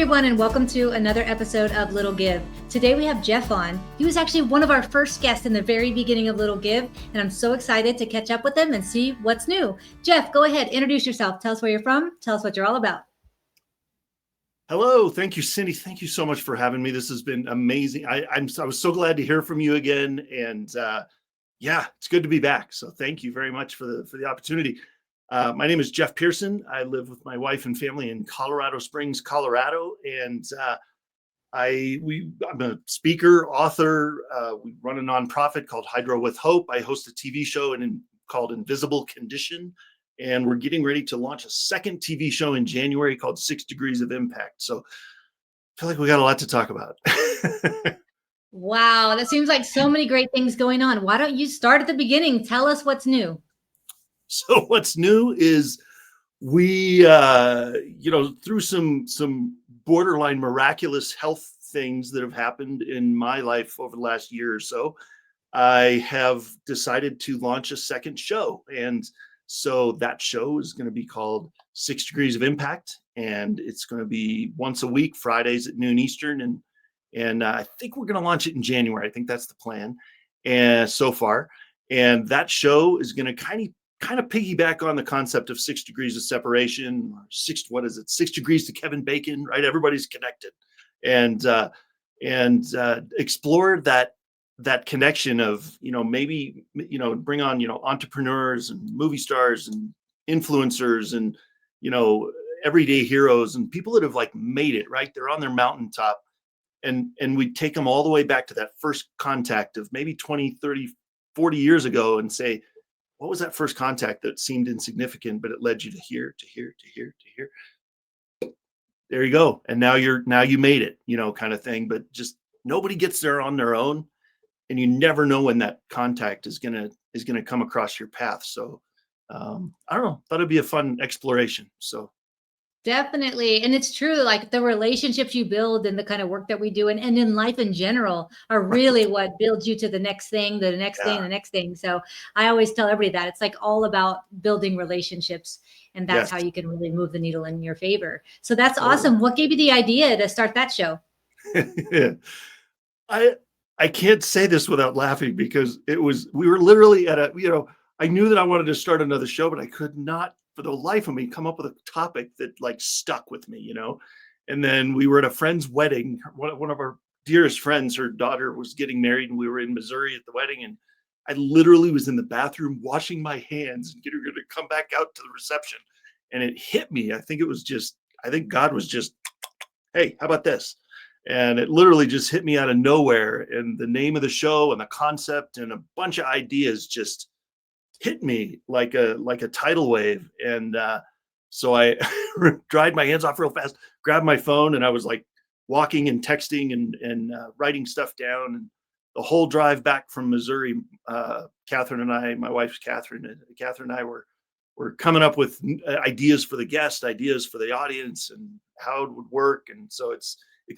everyone, and welcome to another episode of Little Give. Today we have Jeff on. He was actually one of our first guests in the very beginning of Little Give, and I'm so excited to catch up with him and see what's new. Jeff, go ahead, introduce yourself. Tell us where you're from. Tell us what you're all about. Hello. Thank you, Cindy. Thank you so much for having me. This has been amazing. I was so glad to hear from you again. And yeah, it's good to be back. So thank you very much for the opportunity. My name is Jeff Pearson. I live with my wife and family in Colorado Springs, Colorado. And I'm a speaker, author. We run a nonprofit called Hydro with Hope. I host a TV show called Invisible Condition. And we're getting ready to launch a second TV show in January called 6 Degrees of Impact. So I feel like we got a lot to talk about. Wow, that seems like so many great things going on. Why don't you start at the beginning? Tell us what's new. So what's new is we, through some borderline miraculous health things that have happened in my life over the last year or so, I have decided to launch a second show. And so that show is going to be called 6 Degrees of Impact, and it's going to be once a week, Fridays at noon Eastern. And I think we're going to launch it in January. I think that's the plan, and so far. And that show is going to kind of piggyback on the concept of 6 degrees of separation. 6 degrees to Kevin Bacon, right? Everybody's connected, and explore that connection of, maybe, bring on, entrepreneurs and movie stars and influencers and, everyday heroes and people that have like made it, right? They're on their mountaintop, and we take them all the way back to that first contact of maybe 20, 30, 40 years ago and say, what was that first contact that seemed insignificant, but it led you to here, to here, to here, to here. There you go. And now you made it, kind of thing, but just nobody gets there on their own. And you never know when that contact is gonna come across your path. So I don't know. Thought it'd be a fun exploration. So Definitely. And it's true, like the relationships you build and the kind of work that we do and in life in general are really what builds you to the next thing, the next thing, the next thing. So I always tell everybody that it's like all about building relationships. And that's how you can really move the needle in your favor. So that's awesome. What gave you the idea to start that show? Yeah. I can't say this without laughing because we were literally at I knew that I wanted to start another show, but I could not for the life of me come up with a topic that like stuck with me, And then we were at a friend's wedding. One of our dearest friends, her daughter was getting married, and we were in Missouri at the wedding. And I literally was in the bathroom washing my hands and getting ready to come back out to the reception. And it hit me. I think God was just, hey, how about this? And it literally just hit me out of nowhere. And the name of the show and the concept and a bunch of ideas just hit me like a tidal wave. And so I dried my hands off real fast, grabbed my phone, and I was like walking and texting and writing stuff down. And the whole drive back from Missouri, Catherine and I, my wife's Catherine and I were coming up with ideas for the guest, ideas for the audience, and how it would work. And so it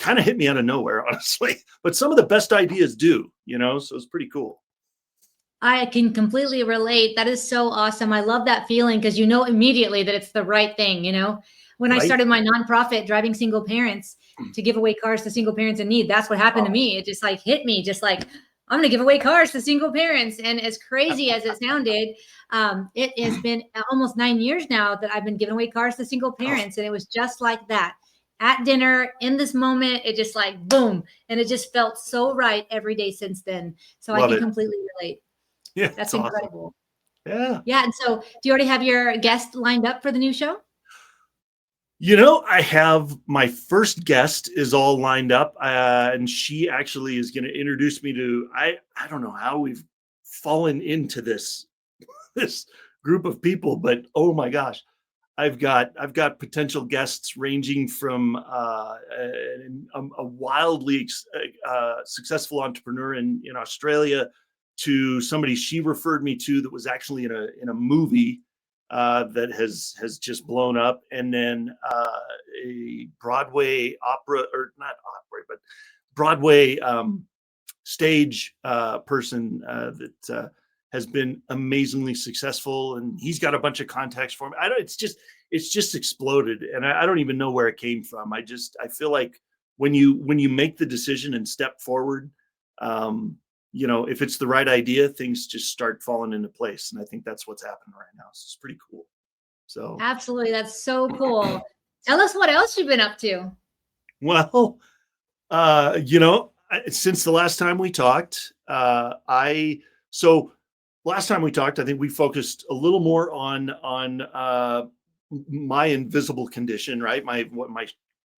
kind of hit me out of nowhere, honestly. But some of the best ideas do, so it's pretty cool. I can completely relate. That is so awesome. I love that feeling because you know immediately that it's the right thing, When I started my nonprofit, Driving Single Parents, to give away cars to single parents in need, that's what happened to me. It just like hit me, just like, I'm going to give away cars to single parents. And as crazy as it sounded, it has been almost 9 years now that I've been giving away cars to single parents. And it was just like that. At dinner, in this moment, it just like boom. And it just felt so right every day since then. So I can completely relate. Yeah, that's incredible. Awesome. Yeah. And so do you already have your guest lined up for the new show? I have my first guest is all lined up, and she actually is going to introduce me to, I don't know how we've fallen into this group of people, but oh my gosh, I've got potential guests ranging from a wildly successful entrepreneur in Australia to somebody she referred me to that was actually in a movie that has just blown up, and then a Broadway opera, or not opera, but Broadway stage person that has been amazingly successful, and he's got a bunch of contacts for me. It's just exploded, and I don't even know where it came from. I feel like when you make the decision and step forward, if it's the right idea, things just start falling into place, and I think that's what's happening right now. So it's pretty cool. So Absolutely. That's so cool. Tell us what else you've been up to. well, since the last time we talked, last time we talked, I think we focused a little more on my invisible condition, right? My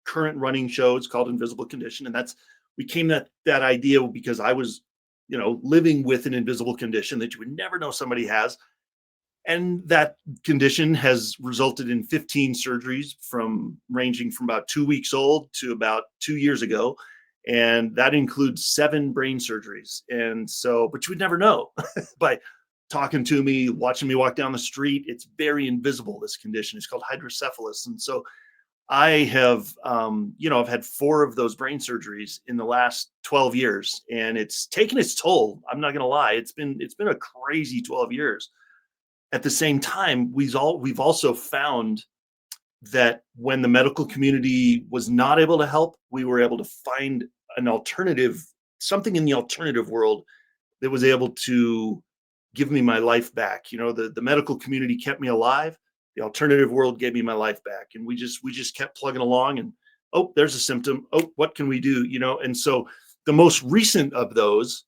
current running show is called Invisible Condition, and we came to that idea because I was, living with an invisible condition that you would never know somebody has. And that condition has resulted in 15 surgeries ranging from about 2 weeks old to about 2 years ago. And that includes 7 brain surgeries. And so, but you would never know by talking to me, watching me walk down the street. It's very invisible, this condition. It's called hydrocephalus. And so I have, I've had 4 of those brain surgeries in the last 12 years, and it's taken its toll. I'm not going to lie. It's been a crazy 12 years. At the same time, we've also found that when the medical community was not able to help, we were able to find an alternative, something in the alternative world that was able to give me my life back. The medical community kept me alive. The alternative world gave me my life back. And we just kept plugging along, and, oh, there's a symptom. Oh, what can we do? And so the most recent of those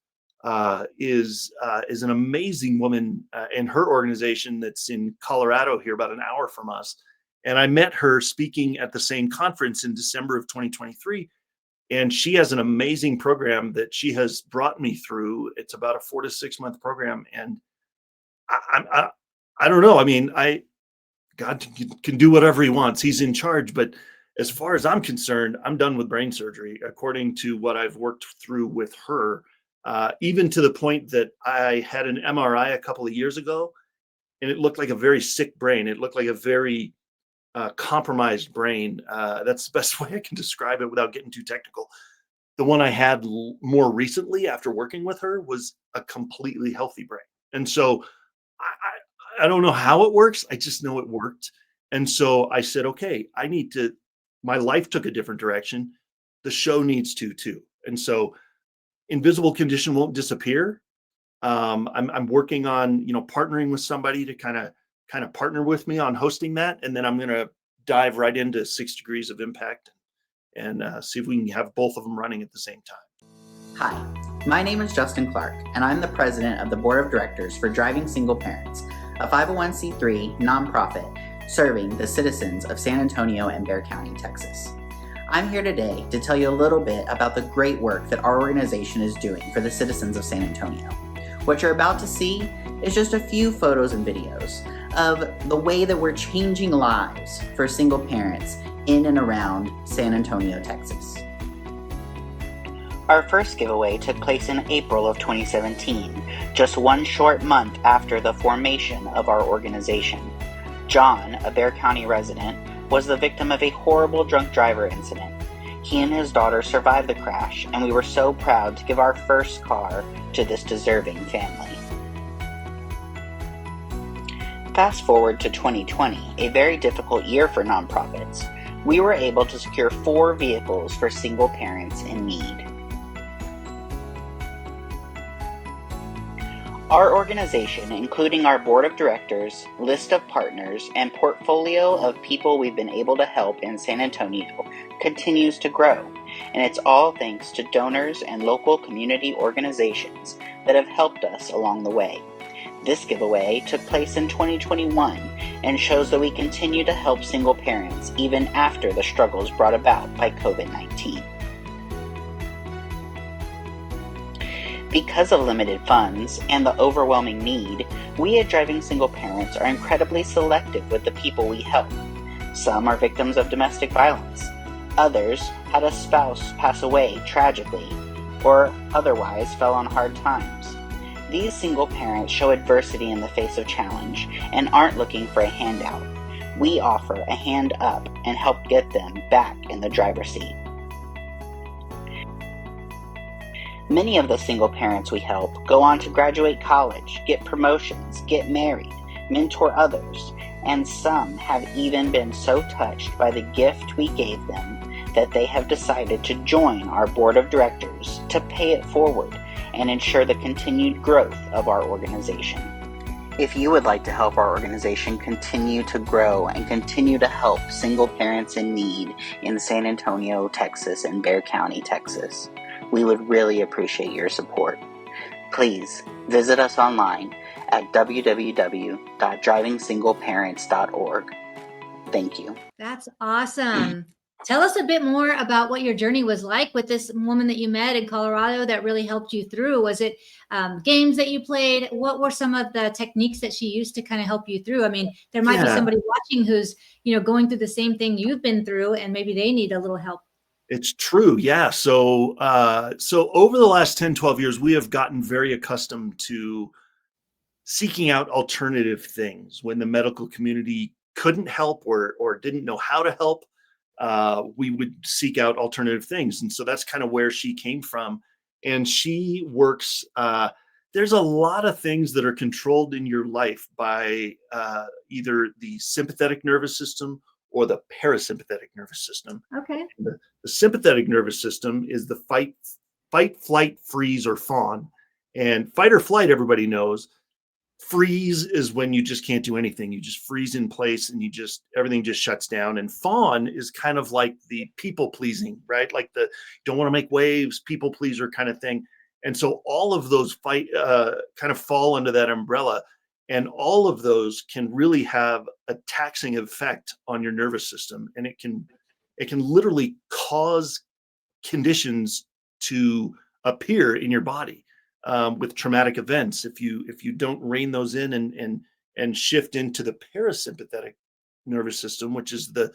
is an amazing woman in her organization that's in Colorado, here about an hour from us. And I met her speaking at the same conference in December of 2023. And she has an amazing program that she has brought me through. It's about a 4 to 6 month program. And I don't know. I mean, God can do whatever he wants. He's in charge. But as far as I'm concerned, I'm done with brain surgery, according to what I've worked through with her. Even to the point that I had an MRI a couple of years ago, and it looked like a very sick brain. It looked like a very compromised brain. That's the best way I can describe it without getting too technical. The one I had more recently after working with her was a completely healthy brain. And so I don't know how it works. I just know it worked. And so I said, okay, my life took a different direction. The show needs to too. And so Invisible Condition won't disappear. I'm working on, partnering with somebody to kind of partner with me on hosting that. And then I'm going to dive right into 6 Degrees of Impact and see if we can have both of them running at the same time. Hi, my name is Justin Clark, and I'm the president of the board of directors for Driving Single Parents, a 501c3 nonprofit serving the citizens of San Antonio and Bexar County, Texas. I'm here today to tell you a little bit about the great work that our organization is doing for the citizens of San Antonio. What you're about to see is just a few photos and videos of the way that we're changing lives for single parents in and around San Antonio, Texas. Our first giveaway took place in April of 2017, just one short month after the formation of our organization. John, a Bexar County resident, was the victim of a horrible drunk driver incident. He and his daughter survived the crash, and we were so proud to give our first car to this deserving family. Fast forward to 2020, a very difficult year for nonprofits. We were able to secure 4 vehicles for single parents in need. Our organization, including our board of directors, list of partners, and portfolio of people we've been able to help in San Antonio, continues to grow, and it's all thanks to donors and local community organizations that have helped us along the way. This giveaway took place in 2021 and shows that we continue to help single parents even after the struggles brought about by COVID-19. Because of limited funds and the overwhelming need, we at Driving Single Parents are incredibly selective with the people we help. Some are victims of domestic violence. Others had a spouse pass away tragically, or otherwise fell on hard times. These single parents show adversity in the face of challenge and aren't looking for a handout. We offer a hand up and help get them back in the driver's seat. Many of the single parents we help go on to graduate college, get promotions, get married, mentor others, and some have even been so touched by the gift we gave them that they have decided to join our board of directors to pay it forward and ensure the continued growth of our organization. If you would like to help our organization continue to grow and continue to help single parents in need in San Antonio, Texas, and Bexar County, Texas, we would really appreciate your support. Please visit us online at www.drivingsingleparents.org. Thank you. That's awesome. Tell us a bit more about what your journey was like with this woman that you met in Colorado that really helped you through. Was it games that you played? What were some of the techniques that she used to kind of help you through? I mean, there might be somebody watching who's, going through the same thing you've been through, and maybe they need a little help. It's true. Yeah. So over the last 10, 12 years, we have gotten very accustomed to seeking out alternative things when the medical community couldn't help or didn't know how to help. We would seek out alternative things. And so that's kind of where she came from. And she works, there's a lot of things that are controlled in your life by either the sympathetic nervous system or the parasympathetic nervous system. Okay. The sympathetic nervous system is the fight, flight, freeze, or fawn. And fight or flight, everybody knows. Freeze is when you just can't do anything. You just freeze in place and everything just shuts down. And fawn is kind of like the people pleasing, right? Like the don't want to make waves, people pleaser kind of thing. And so all of those kind of fall under that umbrella. And all of those can really have a taxing effect on your nervous system. And it can literally cause conditions to appear in your body. With traumatic events, if you don't rein those in and shift into the parasympathetic nervous system, which is the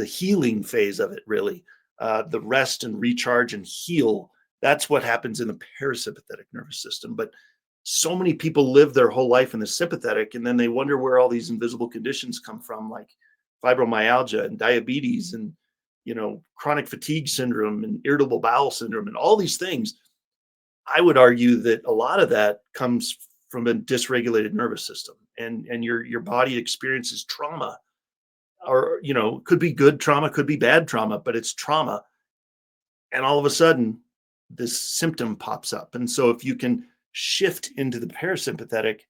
healing phase of it, really, the rest and recharge and heal. That's what happens in the parasympathetic nervous system. But so many people live their whole life in the sympathetic, and then they wonder where all these invisible conditions come from, like fibromyalgia and diabetes and chronic fatigue syndrome and irritable bowel syndrome and all these things. I would argue that a lot of that comes from a dysregulated nervous system, and your body experiences trauma, or could be good trauma, could be bad trauma, but it's trauma. And all of a sudden this symptom pops up. And so if you can shift into the parasympathetic,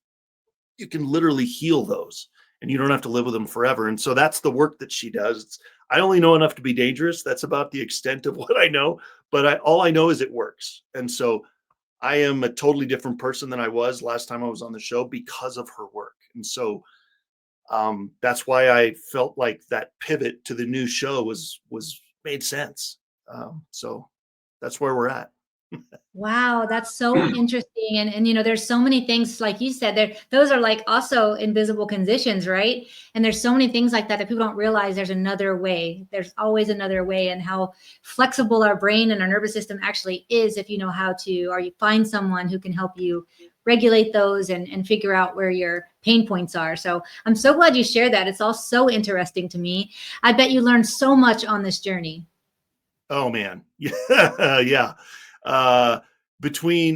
you can literally heal those, and you don't have to live with them forever. And so that's the work that she does. I only know enough to be dangerous. That's about the extent of what I know, but all I know is it works. And so I am a totally different person than I was last time I was on the show because of her work. And so that's why I felt like that pivot to the new show was made sense. So that's where we're at. Wow, that's so interesting. And there's so many things, like you said, those are like also invisible conditions, right? And there's so many things like that people don't realize there's another way. There's always another way, and how flexible our brain and our nervous system actually is if you know how to, or you find someone who can help you regulate those and figure out where your pain points are. So I'm so glad you shared that. It's all so interesting to me. I bet you learned so much on this journey. Oh man. Yeah.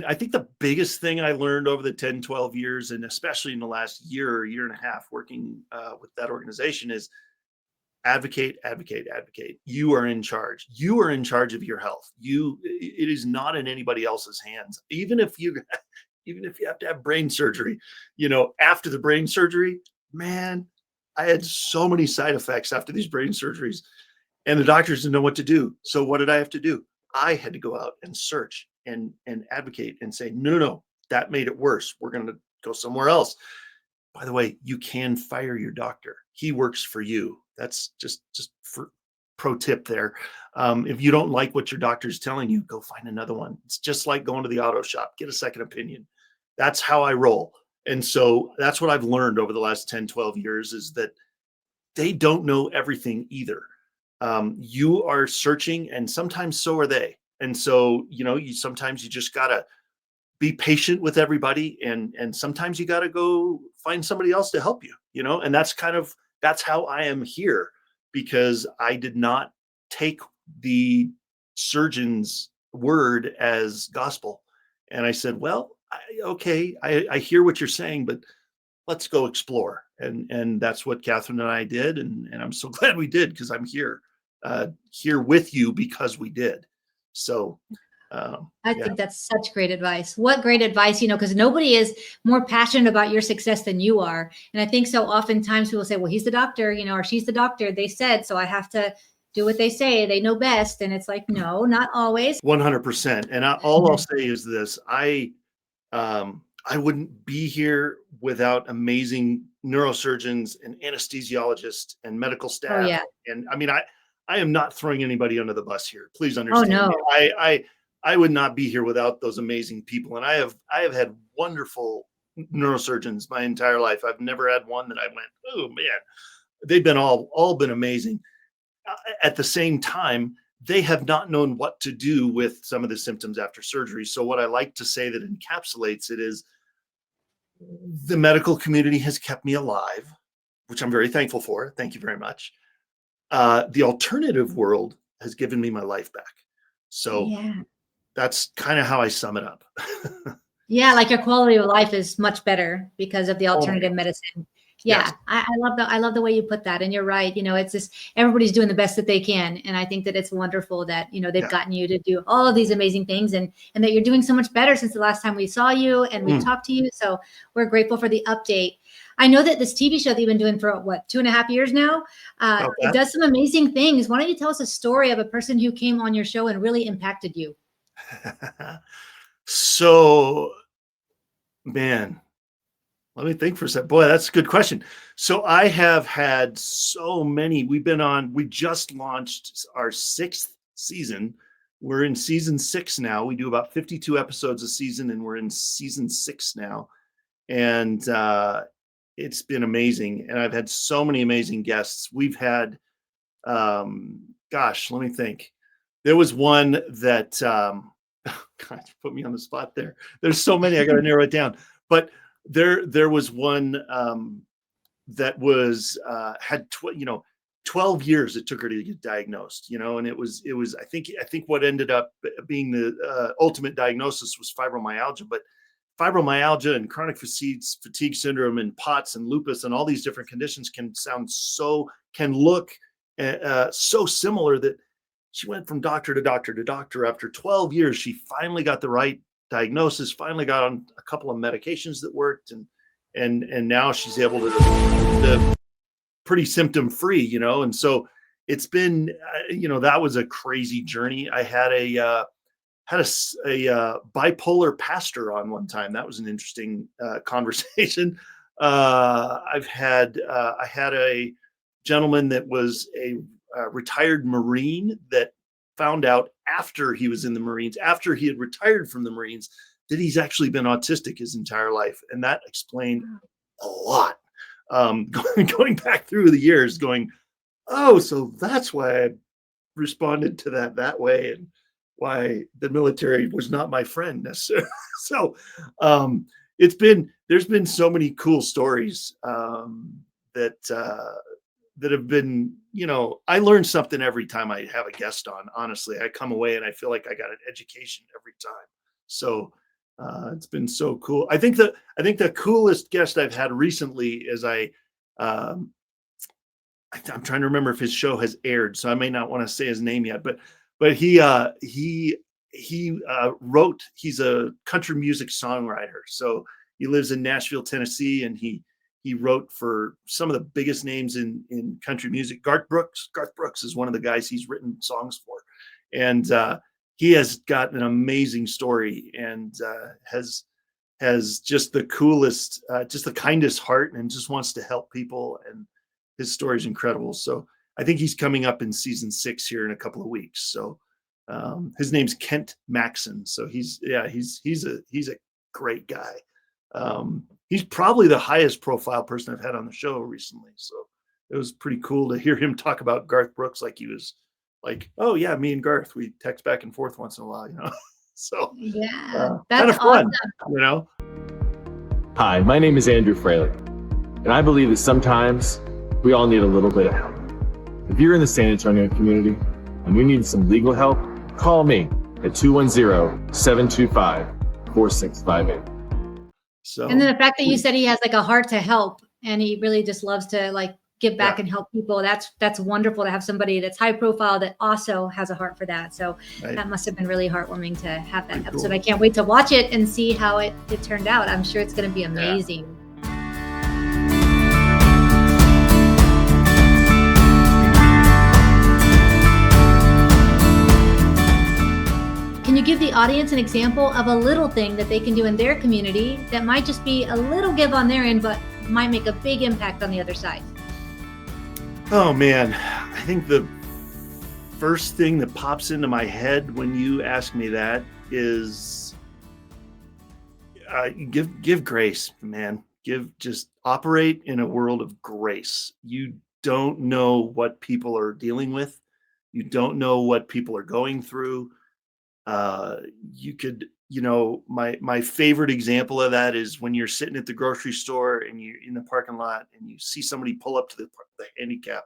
I think the biggest thing I learned over the 10, 12 years, and especially in the last year or year and a half working with that organization, is advocate. You are in charge. You are in charge of your health. It is not in anybody else's hands. Even if you have to have brain surgery, after the brain surgery, man, I had so many side effects after these brain surgeries, and the doctors didn't know what to do. So what did I have to do? I had to go out and search and advocate and say, no, that made it worse. We're going to go somewhere else. By the way, you can fire your doctor. He works for you. That's just for pro tip there. If you don't like what your doctor's telling you, go find another one. It's just like going to the auto shop, get a second opinion. That's how I roll. And so that's what I've learned over the last 10, 12 years, is that they don't know everything either. You are searching, and sometimes so are they. And so, sometimes you just gotta be patient with everybody, and sometimes you gotta go find somebody else to help you, and that's how I am here, because I did not take the surgeon's word as gospel. And I said, well, okay, I hear what you're saying, but let's go explore. And that's what Catherine and I did. And I'm so glad we did, because I'm here with you because we did. So I think that's such great advice. What great advice, because nobody is more passionate about your success than you are. And I think so oftentimes people say, well, he's the doctor, or she's the doctor. They said, so I have to do what they say. They know best. And it's like, no, not always. 100%. And all I'll say is this. I wouldn't be here without amazing neurosurgeons and anesthesiologists and medical staff. Oh, yeah. And I mean, I am not throwing anybody under the bus here. Please understand. Oh, no. I would not be here without those amazing people. And I have had wonderful neurosurgeons my entire life. I've never had one that I went, oh man, they've been all been amazing. At the same time, they have not known what to do with some of the symptoms after surgery. So what I like to say that encapsulates it is the medical community has kept me alive, which I'm very thankful for. Thank you very much. The alternative world has given me my life back. So that's kind of how I sum it up. Yeah, like your quality of life is much better because of the alternative medicine. Yeah, yes. I love the way you put that. And you're right. It's just everybody's doing the best that they can. And I think that it's wonderful that, they've gotten you to do all of these amazing things and that you're doing so much better since the last time we saw you and we talked to you. So we're grateful for the update. I know that this TV show that you've been doing for 2.5 years now, it does some amazing things. Why don't you tell us a story of a person who came on your show and really impacted you? So, man, let me think for a second. Boy, that's a good question. So I have had so many. We just launched our 6th season. We're in season 6 now. We do about 52 episodes a season, and we're in season 6 now. And it's been amazing. And I've had so many amazing guests. We've had, let me think. There was one that, God, put me on the spot there. There's so many, I got to narrow it down. But there was one that was had 12 years it took her to get diagnosed, and it was I think what ended up being the ultimate diagnosis was fibromyalgia. But fibromyalgia and chronic fatigue syndrome and POTS and lupus and all these different conditions can look so similar that she went from doctor to doctor to doctor. After 12 years, she finally got the right diagnosis, finally got on a couple of medications that worked, and now she's able to pretty symptom free, and so it's been, that was a crazy journey. I had a bipolar pastor on one time. That was an interesting conversation. I had a gentleman that was a retired Marine that found out after he was in the Marines, after he had retired from the Marines, that he's actually been autistic his entire life. And that explained a lot. Going back through the years going, oh, so that's why I responded to that way and why the military was not my friend necessarily. So there's been so many cool stories that have been, I learn something every time I have a guest on. Honestly, I come away and I feel like I got an education every time. So it's been so cool. I think the coolest guest I've had recently is I'm trying to remember if his show has aired, so I may not want to say his name yet, but he wrote, he's a country music songwriter. So he lives in Nashville, Tennessee, and he wrote for some of the biggest names in country music. Garth Brooks is one of the guys he's written songs for. And he has got an amazing story and has just the coolest, just the kindest heart, and just wants to help people. And his story is incredible. So I think he's coming up in season 6 here in a couple of weeks. So his name's Kent Maxon. So he's a great guy. He's probably the highest profile person I've had on the show recently. So it was pretty cool to hear him talk about Garth Brooks like he was like, oh yeah, me and Garth, we text back and forth once in a while, So yeah, that's kind of fun, awesome. Hi, my name is Andrew Fraley, and I believe that sometimes we all need a little bit of help. If you're in the San Antonio community and you need some legal help, call me. at 210-725-4658. So, And then the fact that you said he has like a heart to help and he really just loves to like give back Yeah. and help people. That's wonderful to have somebody that's high profile that also has a heart for that. So right. that must have been really heartwarming to have that Pretty episode. cool. I can't wait to watch it and see how it turned out. I'm sure it's going to be amazing. Can you give the audience an example of a little thing that they can do in their community that might just be a little give on their end, but might make a big impact on the other side? Oh man, I think the first thing that pops into my head when you ask me that is give grace, man. Just operate in a world of grace. You don't know what people are dealing with. You don't know what people are going through. You could, my favorite example of that is when you're sitting at the grocery store and you're in the parking lot and you see somebody pull up to the handicap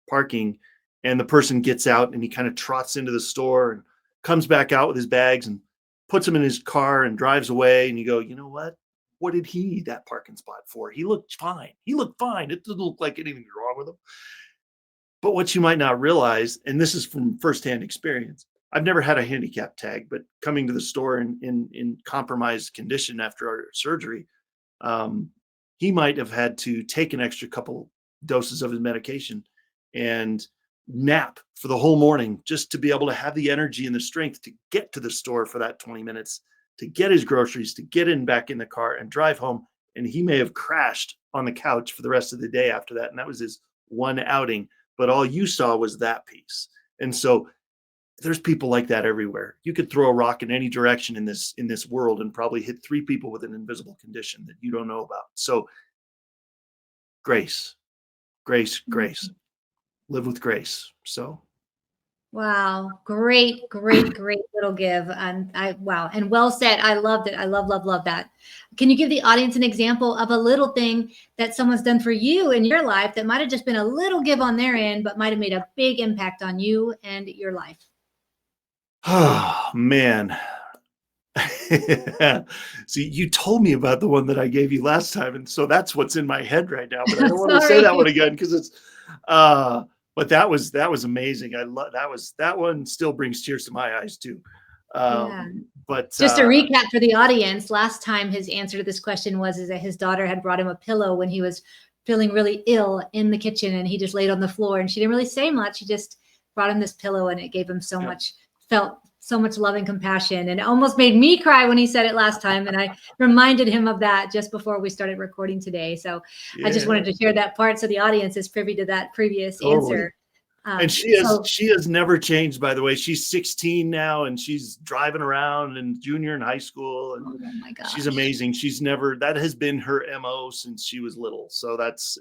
parking, and the person gets out and he kind of trots into the store and comes back out with his bags and puts them in his car and drives away. And you go, you know what? What did he need that parking spot for? He looked fine. He looked fine. It didn't look like anything wrong with him. But what you might not realize, and this is from firsthand experience, I've never had a handicap tag, but coming to the store in compromised condition after our surgery, he might have had to take an extra couple doses of his medication and nap for the whole morning just to be able to have the energy and the strength to get to the store for that 20 minutes, to get his groceries, to get back in the car and drive home. And he may have crashed on the couch for the rest of the day after that. And that was his one outing, but all you saw was that piece. And so there's people like that everywhere. You could throw a rock in any direction in this world and probably hit 3 people with an invisible condition that you don't know about. So grace, grace, grace. Live with grace. So Wow. Great little give. And wow. And well said. I loved it. I love that. Can you give the audience an example of a little thing that someone's done for you in your life that might have just been a little give on their end, but might have made a big impact on you and your life? oh man. See, you told me about the one that I gave you last time, and so that's what's in my head right now. But I don't want to say that one again because it's. But that was amazing. I love that one. Still brings tears to my eyes too. Yeah. But Just to recap for the audience, last time his answer to this question was that his daughter had brought him a pillow when he was feeling really ill in the kitchen, and he just laid on the floor, and she didn't really say much. She just brought him this pillow, and it gave him so much. Felt so much love and compassion, and it almost made me cry when he said it last time. And I reminded him of that just before we started recording today. So I just wanted to share that part so the audience is privy to that previous answer. And she has never changed, by the way. She's 16 now, and she's driving around in junior and high school. And oh my gosh. She's amazing. That has been her MO since she was little. So that's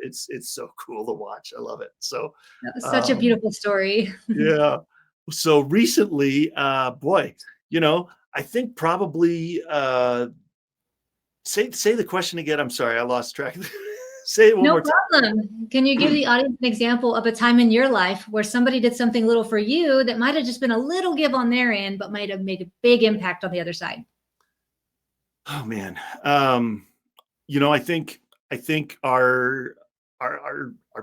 it's so cool to watch. I love it. So that was such a beautiful story. Yeah. So recently, boy, I think probably say the question again. I'm sorry, I lost track. Say it one more time. No problem. Can you give the audience an example of a time in your life where somebody did something little for you that might have just been a little give on their end, but might have made a big impact on the other side? Oh man. I think our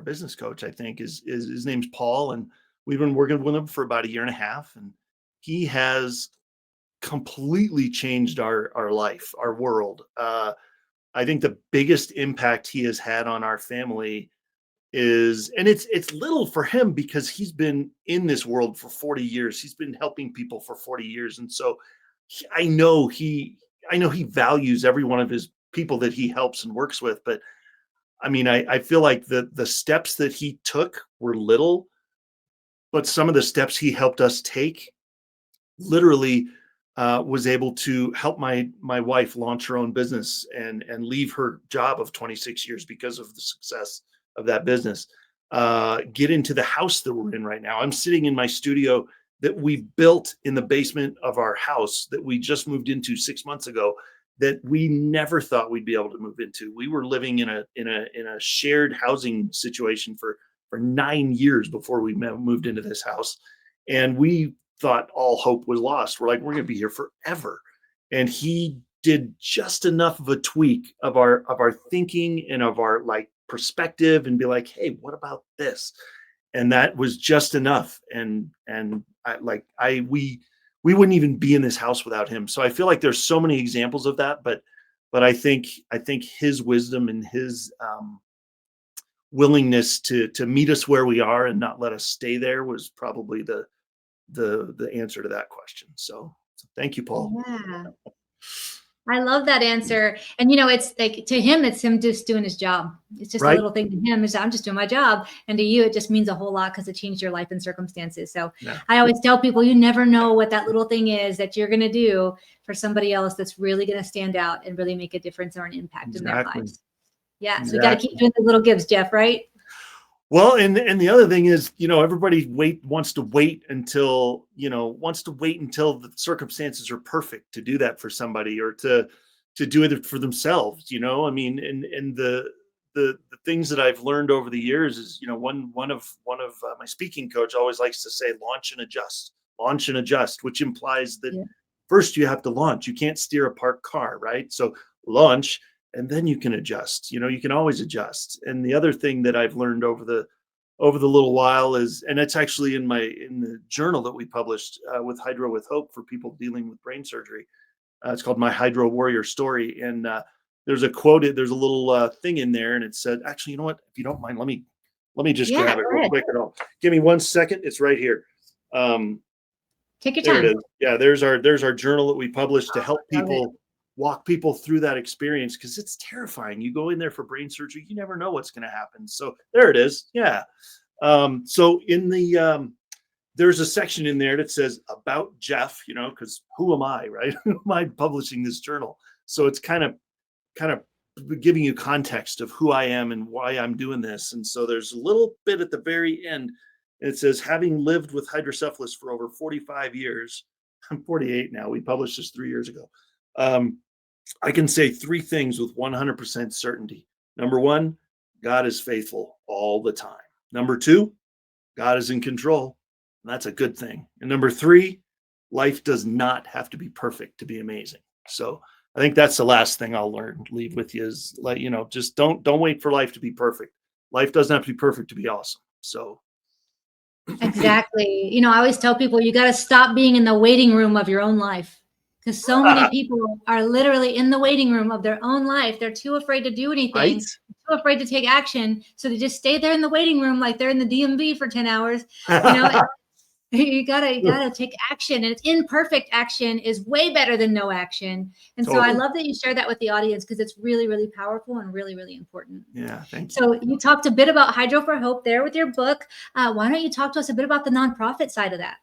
business coach, I think is his name's Paul, and we've been working with him for about a year and a half, and he has completely changed our life, our world. I think the biggest impact he has had on our family is, and it's little for him because he's been in this world for 40 years. He's been helping people for 40 years. And so I know he values every one of his people that he helps and works with. But I mean, I feel like the steps that he took were little, but some of the steps he helped us take literally was able to help my wife launch her own business and leave her job of 26 years because of the success of that business. Get into the house that we're in right now. I'm sitting in my studio that we built in the basement of our house that we just moved into 6 months ago, that we never thought we'd be able to move into. We were living in a shared housing situation for 9 years before we moved into this house. And we thought all hope was lost. We're like, we're going to be here forever. And he did just enough of a tweak of our thinking and of our like perspective, and be like, hey, what about this? And that was just enough. And we wouldn't even be in this house without him. So I feel like there's so many examples of that, but I think his wisdom and his willingness to meet us where we are and not let us stay there was probably the answer to that question. So thank you, Paul. Yeah. I love that answer. And, it's like, to him, it's him just doing his job. It's just a little thing to him is, I'm just doing my job. And to you, it just means a whole lot because it changed your life and circumstances. So I always tell people, you never know what that little thing is that you're going to do for somebody else that's really going to stand out and really make a difference or an impact in their lives. Yeah. So we got to keep doing the little gives, Jeff, right? Well, and the other thing is, everybody wants to wait until the circumstances are perfect to do that for somebody, or to do it for themselves. I mean, and the things that I've learned over the years is, one of my speaking coach always likes to say, launch and adjust, which implies that first you have to launch. You can't steer a parked car, right? So launch, and then you can adjust. You can always adjust. And the other thing that I've learned over the little while is, and it's actually in the journal that we published with Hydro with Hope for people dealing with brain surgery. It's called My Hydro Warrior Story. And there's a there's a little thing in there, and it said, actually, you know what? If you don't mind, let me just grab it real quick. Give me 1 second. It's right here. Take your time. There it is. Yeah, there's our journal that we published to help people. Walk people through that experience, because it's terrifying. You go in there for brain surgery, you never know what's going to happen. So there it is. Yeah. So in the there's a section in there that says about Jeff, because who am I, right? Who am I publishing this journal? So it's kind of giving you context of who I am and why I'm doing this. And so there's a little bit at the very end. It says, having lived with hydrocephalus for over 45 years, I'm 48 now. We published this 3 years ago. I can say 3 things with 100% certainty. Number 1, God is faithful all the time. Number 2, God is in control. And that's a good thing. And number 3, life does not have to be perfect to be amazing. So I think that's the last thing I'll leave with you is, like, just don't wait for life to be perfect. Life doesn't have to be perfect to be awesome. So. Exactly. I always tell people, you got to stop being in the waiting room of your own life. Because so many people are literally in the waiting room of their own life. They're too afraid to do anything, too afraid to take action. So they just stay there in the waiting room like they're in the DMV for 10 hours. You gotta take action, and imperfect action is way better than no action. And so I love that you share that with the audience, because it's really, really powerful and really, really important. Yeah, thank you. So you talked a bit about Hydro for Hope there with your book. Why don't you talk to us a bit about the nonprofit side of that?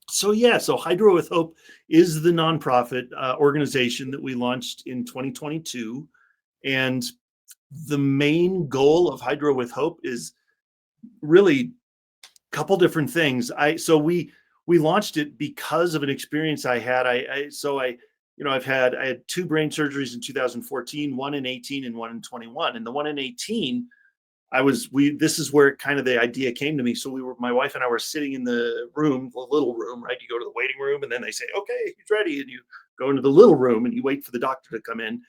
So Hydro with Hope is the nonprofit organization that we launched in 2022. And the main goal of Hydro with Hope is really a couple different things. We launched it because of an experience I had. I had 2 brain surgeries in 2014, one in 18 and one in 21. And the one in 18, this is where kind of the idea came to me. So my wife and I were sitting in the room, the little room, right? You go to the waiting room, and then they say, okay, he's ready. And you go into the little room and you wait for the doctor to come in.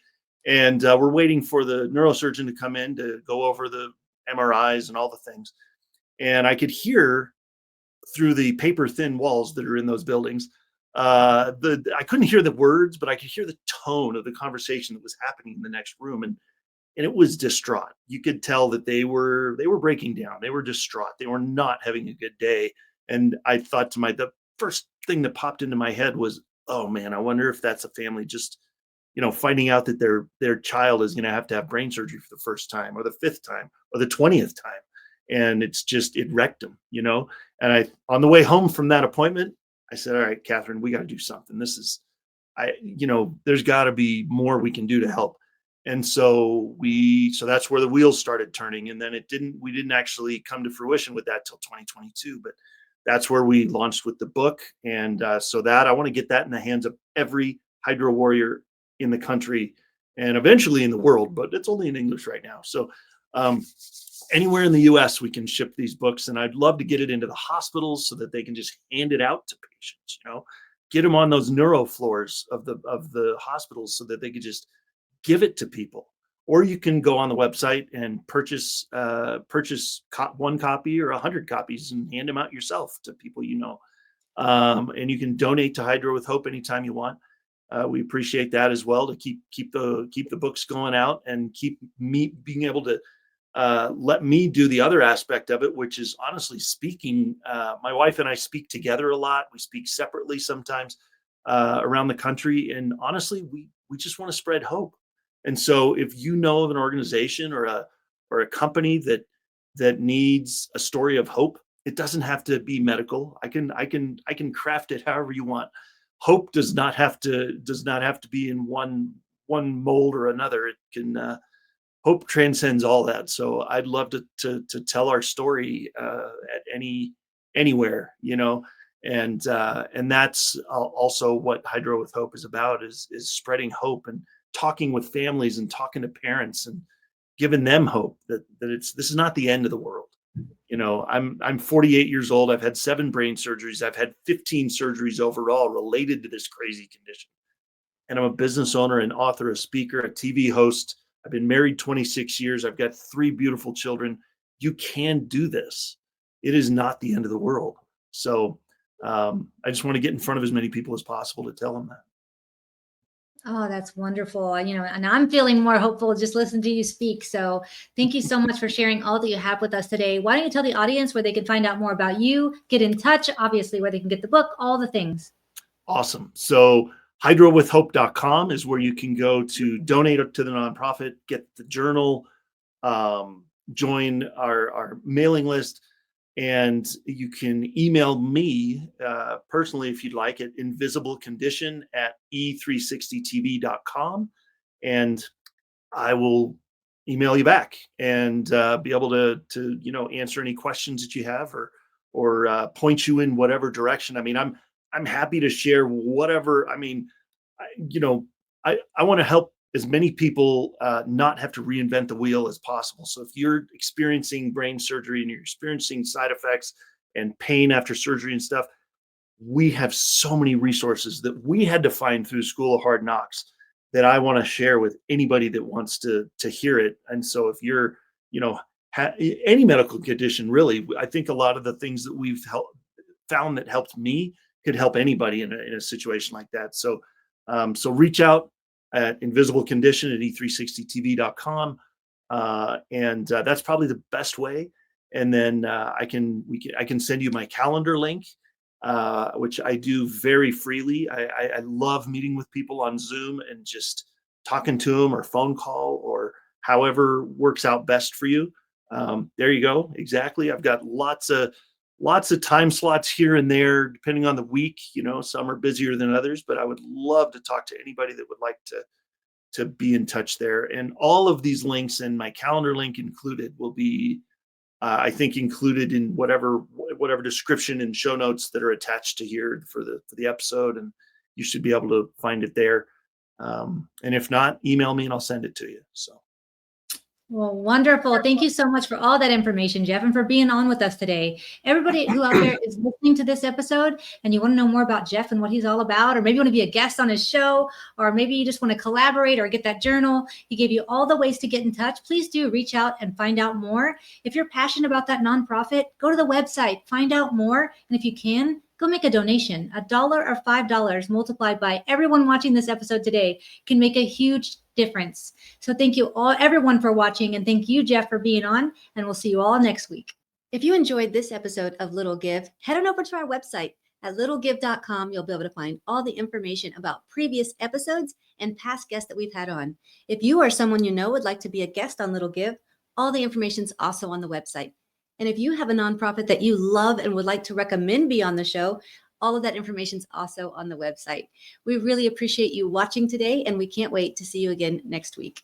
And we're waiting for the neurosurgeon to come in to go over the MRIs and all the things. And I could hear through the paper thin walls that are in those buildings. I couldn't hear the words, but I could hear the tone of the conversation that was happening in the next room. And it was distraught. You could tell that they were breaking down. They were distraught. They were not having a good day. And I thought the first thing that popped into my head was, oh man, I wonder if that's a family just, finding out that their child is going to have brain surgery for the first time, or the 5th time, or the 20th time. And it wrecked them, And on the way home from that appointment, I said, all right, Catherine, we got to do something. There's got to be more we can do to help. And so that's where the wheels started turning. And then we didn't actually come to fruition with that till 2022, but that's where we launched with the book. And so that I want to get that in the hands of every Hydro Warrior in the country and eventually in the world, but it's only in English right now. So anywhere in the US, we can ship these books. And I'd love to get it into the hospitals so that they can just hand it out to patients, get them on those neuro floors of the hospitals so that they could just give it to people. Or you can go on the website and purchase one copy or 100 copies and hand them out yourself to people and you can donate to Hydro with Hope anytime you want. We appreciate that as well, to keep the books going out and keep me being able to let me do the other aspect of it, which is honestly speaking. My wife and I speak together a lot. We speak separately sometimes around the country, and honestly, we just want to spread hope. And so, if you know of an organization or a company that needs a story of hope, it doesn't have to be medical. I can craft it however you want. Hope does not have to be in one mold or another. It can hope transcends all that. So I'd love to tell our story at anywhere, and that's also what Hydro with Hope is about, is spreading hope and talking with families and talking to parents and giving them hope that this is not the end of the world. I'm 48 years old. I've had 7 brain surgeries. I've had 15 surgeries overall related to this crazy condition. And I'm a business owner, an author, a speaker, a TV host. I've been married 26 years. I've got 3 beautiful children. You can do this. It is not the end of the world. So I just want to get in front of as many people as possible to tell them that. Oh, that's wonderful. And I'm feeling more hopeful just listening to you speak. So thank you so much for sharing all that you have with us today. Why don't you tell the audience where they can find out more about you, get in touch, obviously, where they can get the book, all the things. Awesome. So hydrowithhope.com is where you can go to donate to the nonprofit, get the journal, join our mailing list. And you can email me personally if you'd like, at invisiblecondition@e360tv.com, and I will email you back and be able to answer any questions that you have or point you in whatever direction. I mean, I'm happy to share whatever. I mean, I want to help as many people not have to reinvent the wheel as possible. So if you're experiencing brain surgery and you're experiencing side effects and pain after surgery and stuff, we have so many resources that we had to find through School of Hard Knocks that I want to share with anybody that wants to hear it. And so if you're, any medical condition, really, I think a lot of the things that we've found that helped me could help anybody in a situation like that. So reach out at invisiblecondition@e360tv.com. And that's probably the best way. And then I can send you my calendar link, which I do very freely. I love meeting with people on Zoom and just talking to them, or phone call, or however works out best for you. There you go. Exactly. I've got lots of time slots here and there, depending on the week. Some are busier than others, but I would love to talk to anybody that would like to be in touch there. And all of these links, and my calendar link included, will be, I think, included in whatever description and show notes that are attached to here for the episode. And you should be able to find it there. And if not, email me and I'll send it to you. So. Well, wonderful. Thank you so much for all that information, Jeff, and for being on with us today. Everybody who out there is listening to this episode and you want to know more about Jeff and what he's all about, or maybe you want to be a guest on his show, or maybe you just want to collaborate or get that journal, he gave you all the ways to get in touch. Please do reach out and find out more. If you're passionate about that nonprofit, go to the website, find out more. And if you can, go make a donation. $1 or $5 multiplied by everyone watching this episode today can make a huge difference. So thank you everyone for watching, and thank you, Jeff, for being on, and we'll see you all next week. If you enjoyed this episode of Little Give, head on over to our website at littlegive.com. You'll be able to find all the information about previous episodes and past guests that we've had on. If you or someone you know would like to be a guest on Little Give, all the information is also on the website. And if you have a nonprofit that you love and would like to recommend be on the show, all of that information is also on the website. We really appreciate you watching today, and we can't wait to see you again next week.